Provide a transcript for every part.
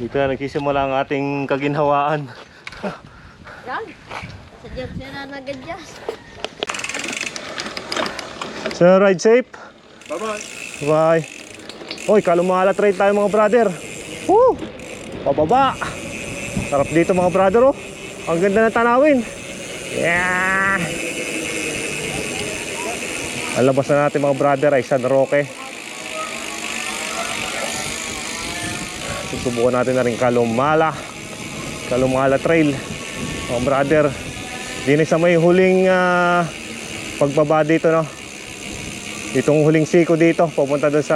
Dito na nagsisimula ang ating kaginhawaan. Yan. Sadyang sila nag-adjust. So, ride safe. Bye-bye. Bye. Hoy, kalumala trade tayo mga brother. Woo! Pababa. Sarap dito mga brother, oh. Ang ganda ng tanawin. Yeah! Ang labas na natin mga brother ay San Roque. Susubukan natin na rin Kalumala Trail mga brother. Dinig sa may huling pagbaba dito, no? Itong huling siko dito papunta doon sa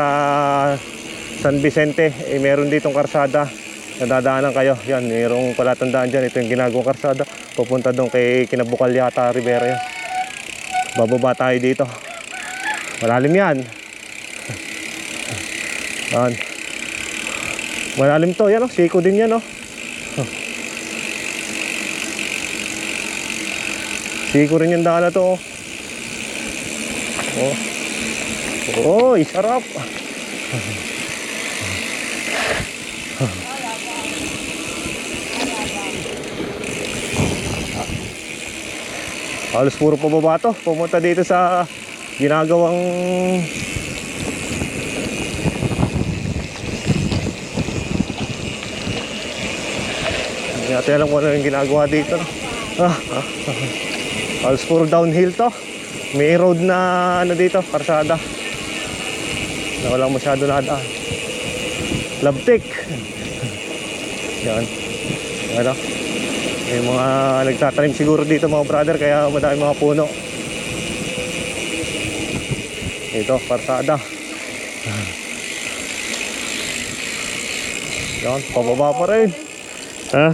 San Vicente, meron ditong karsada na dadaanan kayo. Yan, mayroong palatandaan dyan. Ito yung ginagawang karsada papunta doon kay Kinabukal yata Rivera yan. Bababa tayo dito. Malalim yan. Yan. Malalim to, yan, oh. Siko din yan, oh. Siko rin yung daan na to, oh. Oh, sarap. Halos puro pababa to. Pumunta dito sa ginagawang hindi natin alam kung ano yung ginagawa dito, no? Halos puro downhill to. May road na ano dito, karsada na walang masyado nadaan. Labtik. Yan. Ano? May mga nagtatanim siguro dito mga brother, kaya madami mga puno. Ito, karsada. Yan, pababa pa rin. Ha?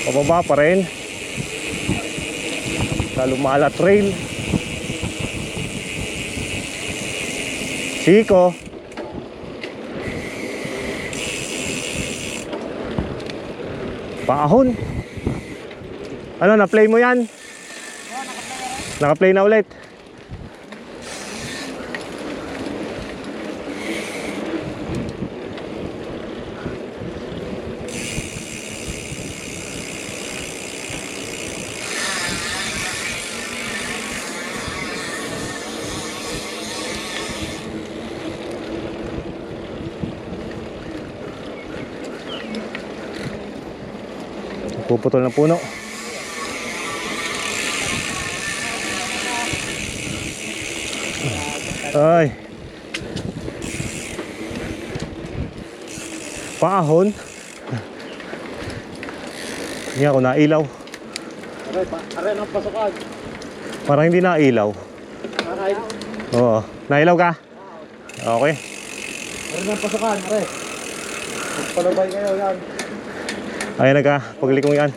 Pababa pa rin. Kalumala Trail. Siko. Paahon. Ano, na-play mo yan? Naka-play na ulit. Puputol ng puno. Ay. Paahon. Hindi ako nailaw. Aray ng pasukan. Parang hindi nailaw. Aray. Oo. Nailaw ka? Okay. Aray ng pasukan, aray. Palabay kayo yan. Ayan na ka. Paglikong yan.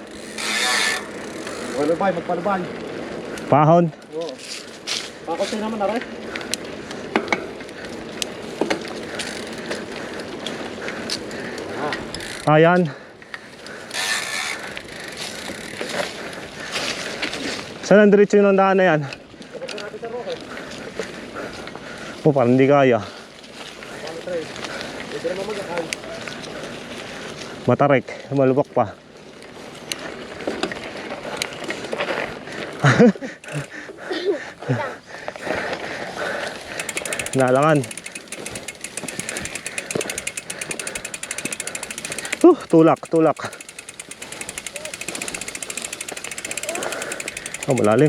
Palabay, magpalabay. Paahon. Oo. Pakotin naman, aray. Ayan. Saan ang diretso yung daan na yan? Oh, parang hindi kaya. Matarik, malubak pa. Nalangan. Tulak. Oh, malalim.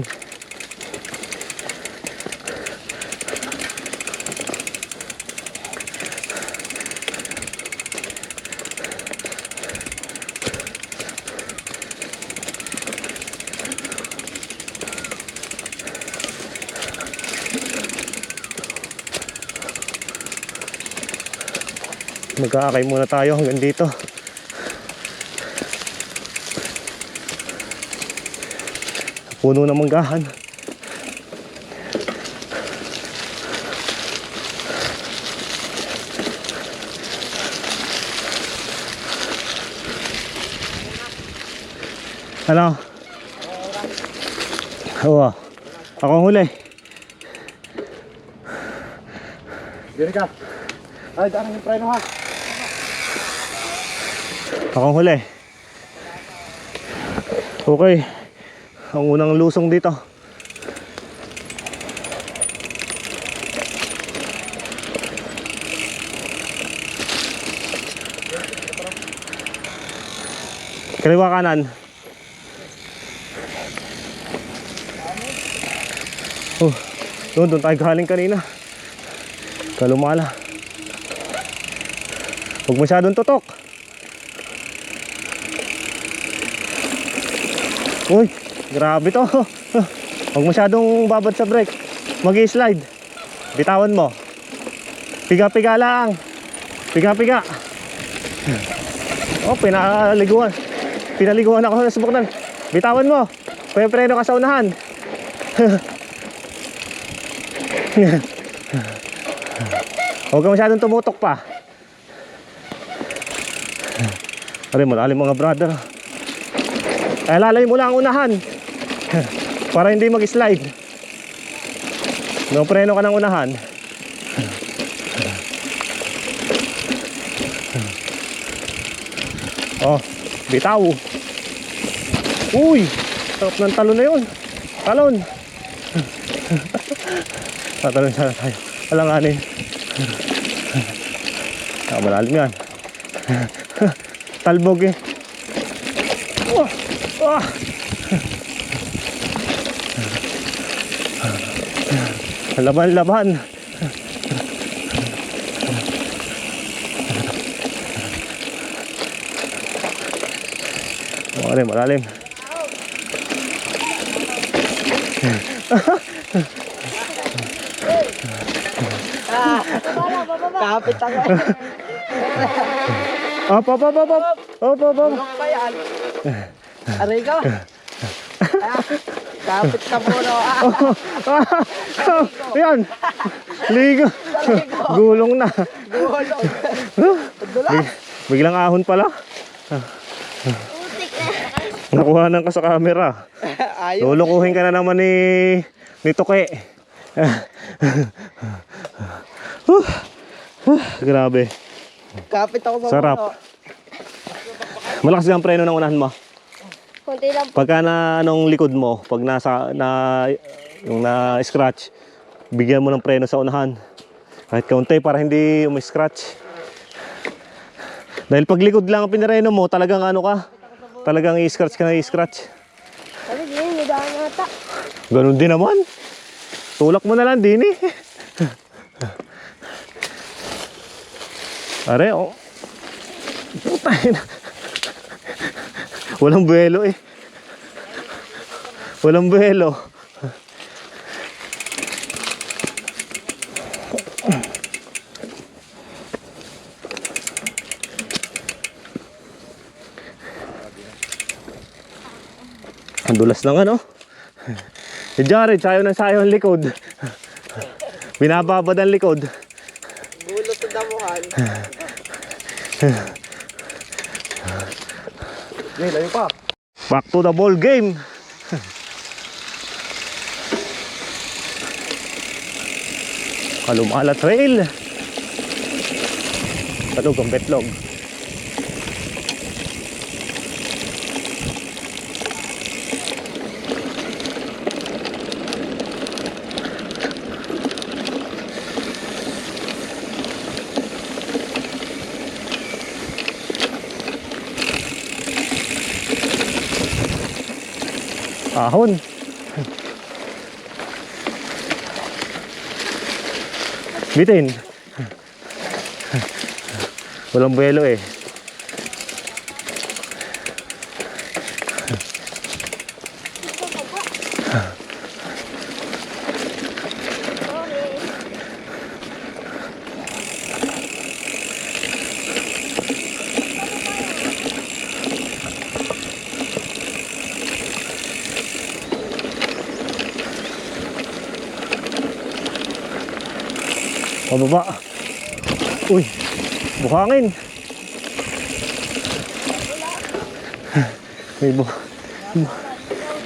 Mag-aakay muna tayo hanggang dito. Puno ng manggahan. Ano? Oo. Ako ang huli. Diri ka. Ay, daan yung preno ha. Akong huli. Okay. Ang unang lusong dito. Kaliwa kanan. Doon tayo galing kanina. Kalumala. Huwag masyadong tutok. Uy, grabe to. Huwag masyadong babad sa brake. Mag-i-slide. Bitawan mo. Piga-piga lang. Piga-piga. Oh, pinaliguan ako sa subok nan. Bitawan mo. Preno ka sa unahan. Huwag ka masyadong tumutok pa. Aray, malalim mga brother. Ay, lalay mo lang ang unahan. Para hindi mag-slide. No, preno ka ng unahan. Oh, bitaw. Uy, sarap ng talon na yun. Talon. Tatalon sana tayo. Alanganin. Malalim yan. Talbog eh. Oh, oh. Laban-laban. Malalim. Kapit ako. Op. Ano ba yan? Aray ka. Kapit ka muna. Yan. Ligo. Gulong na. Biglang ahon pala. Utik na. Nakuhanan ka sa camera. Lulukuhin ka na naman ni Toke. Grabe. Kapit ako sa sarap. Malakas ang preno ng unahan mo. Kunti lang. Pagka na anong likod mo, pag yung na-scratch, bigyan mo ng preno sa unahan. Kahit kaunti para hindi umi-scratch. Dahil pag likod lang ang pinareno mo, talagang ano ka? Talagang i-scratch ka na i-scratch. Sabi din, may daan nata. Ganun din naman. Tulak mo na lang din eh. Are, oh. Putay na. Walang buwelo eh. Walang buwelo. Ang dulas ng ano. Si Jared, sayo ang likod. Binababad ang likod. Gulot sa damuhan. Okay, layo pa. Back to the ball game. Kalumala Trail. Talog ang betlog. Ahon. Bitin. Walang buwelo eh. Pababa. Uy, buhangin.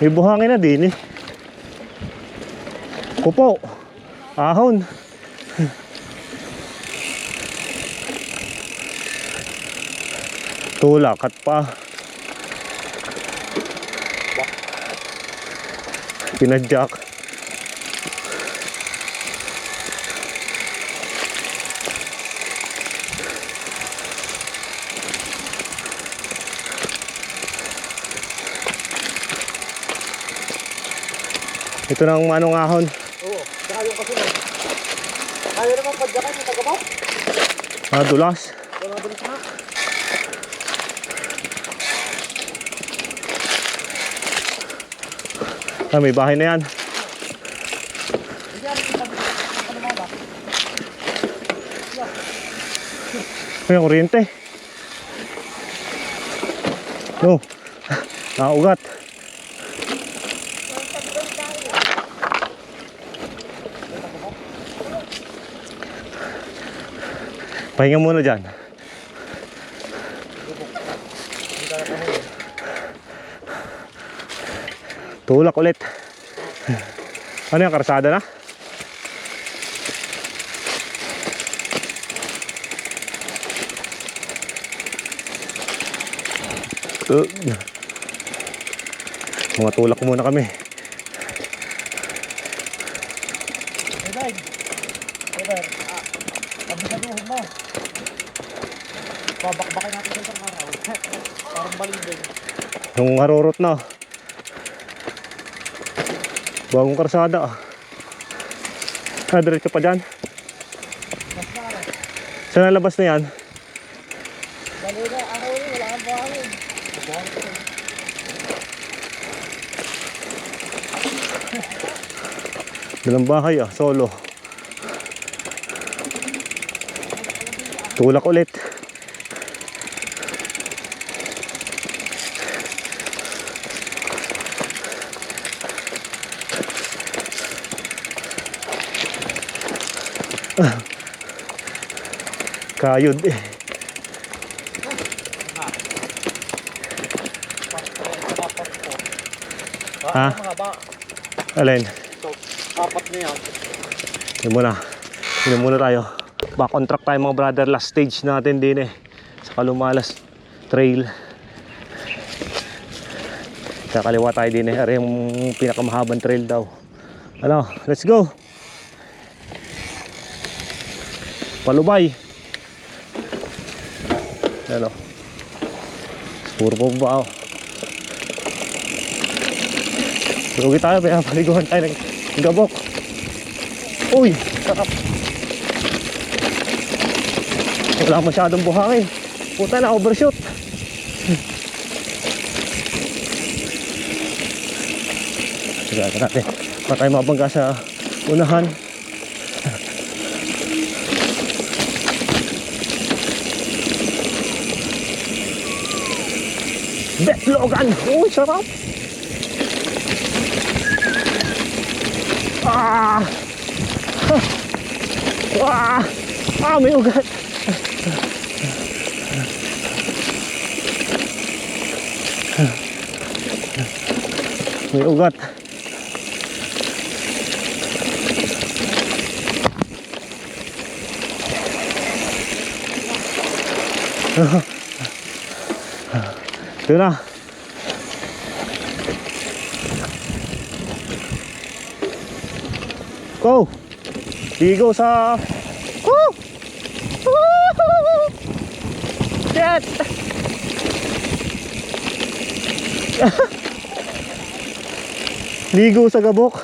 May buhangin na din eh. Kupo. Ahon. Tulak at pa. Pinadyak. Ito na ang manong ahon. Oo, saka yung kasunod. Kaya naman padyakan yung tagabaw. Dulas. Wala balis na. May bahay na yan. May kuryente. No. Naugat. Pahinga muna dyan. Tulak ulit. Ano yung karsada na? Mga tulak muna kami. Hey, Dad. Abisaduhin mo. Babakbakin natin sa isang araw. Parang balibig. Yung harurot na. Bagong karsada. Diretso pa dyan. Saan ang labas na yan? Balina, ako rin, wala kang buhangin. Dalang bahay solo. Tulak ulit. Kayod eh. Ha? Alin? So, apat na yan. Yun muna tayo. Back on track tayo mga brother. Last stage natin din eh. Sa Kalumalas Trail. Sa kaliwa tayo din eh. Ari yung pinakamahabang trail daw. Ano? Let's go! Palubay. Ano? Puro po ba ako? Lugi tayo, kaya paliguan tayo ng gabok. Uy! Sarap! Wala masyadong buhangin. Puta na, overshoot. Sigurado natin. Pa tayo mabangga sa unahan. Betlogan! Uy, sarap! Ah! Ah! Ah, may ugat! May ugat. Ito na. Go! Ligo sa... Woo! Woo! Shit! Ligo sa gabok.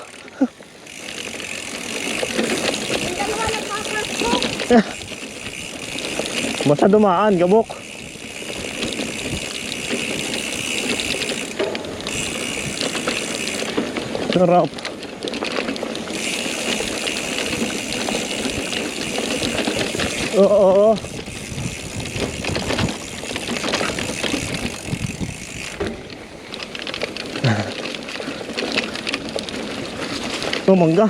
Basta dumaan, gabok. Sarap. Oo. Ito, mangga.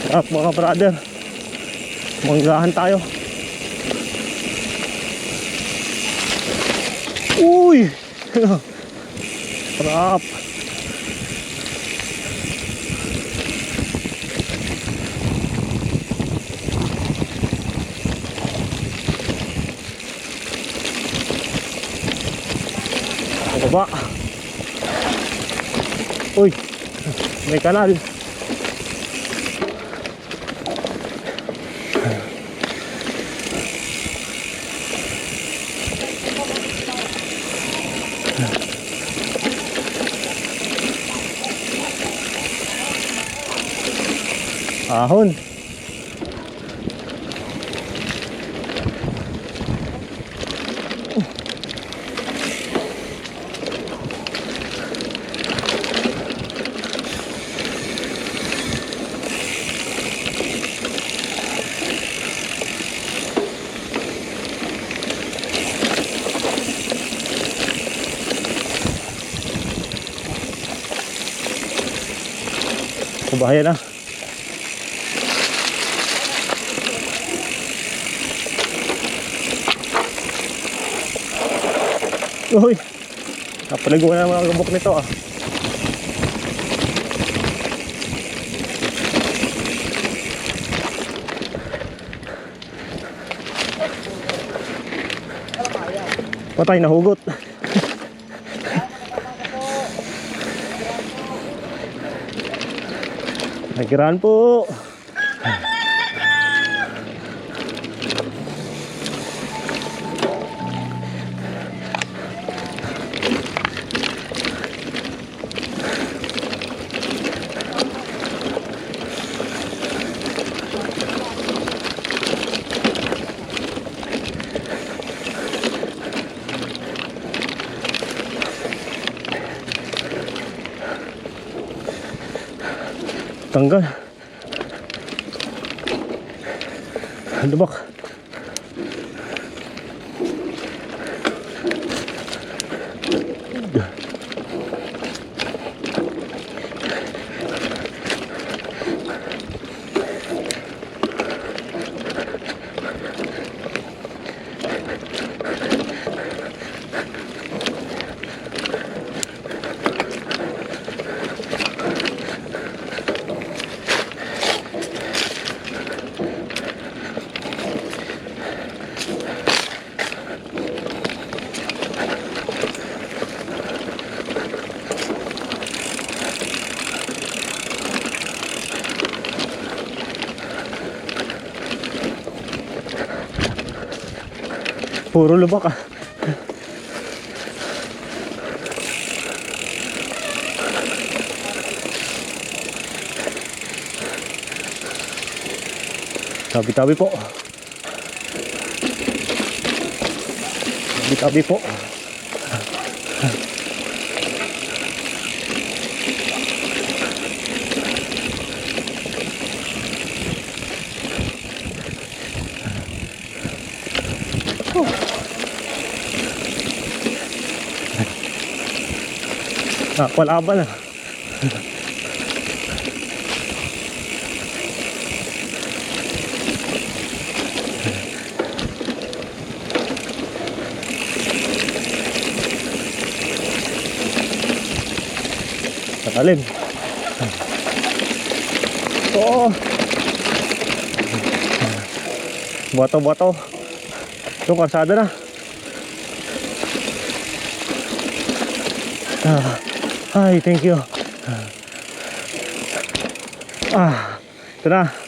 Mga brother, manggahan tayo. Uy! Sarap! Baba. Uy, may kanal. Ahon. Bahaya na. Uy, napaligo na mga gabok nito ah. Patay, nahugot. Nagkiraan po. Tanggal. Lubak. Puro lubak ah. Tabi-tabi po. Tabi-tabi po. Wala ba na? Tatalim. Oo. Bato-bato. Ito, kalsada na. Ay, thank you. Ito na.